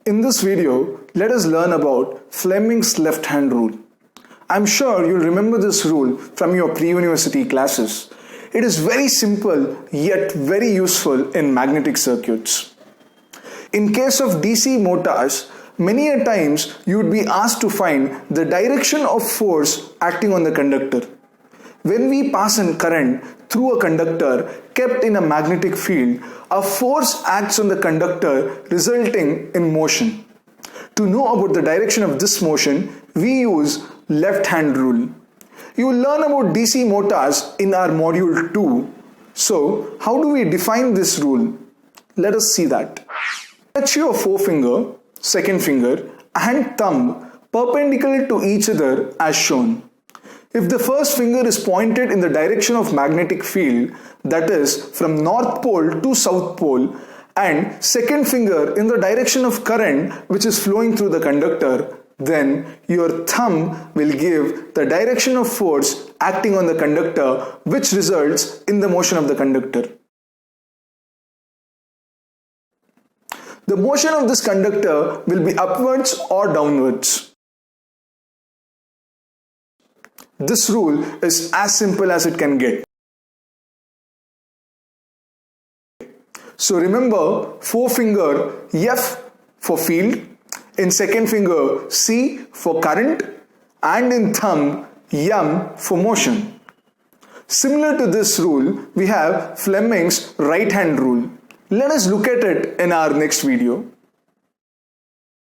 In this video, let us learn about Fleming's left-hand rule. I'm sure you'll remember this rule from your pre-university classes. It is very simple yet very useful in magnetic circuits. In case of DC motors, many a times you would be asked to find the direction of force acting on the conductor. When we pass a current through a conductor kept in a magnetic field, a force acts on the conductor resulting in motion. To know about the direction of this motion, we use left-hand rule. You will learn about DC motors in our module 2. So, how do we define this rule? Let us see that. Touch your forefinger, second finger and thumb perpendicular to each other as shown. If the first finger is pointed in the direction of magnetic field, that is from north pole to south pole, and second finger in the direction of current which is flowing through the conductor, then your thumb will give the direction of force acting on the conductor which results in the motion of the conductor. The motion of this conductor will be upwards or downwards. This rule is as simple as it can get. So remember, forefinger F for field, in second finger C for current, and in thumb M for motion. Similar to this rule, we have Fleming's right-hand rule. Let us look at it in our next video.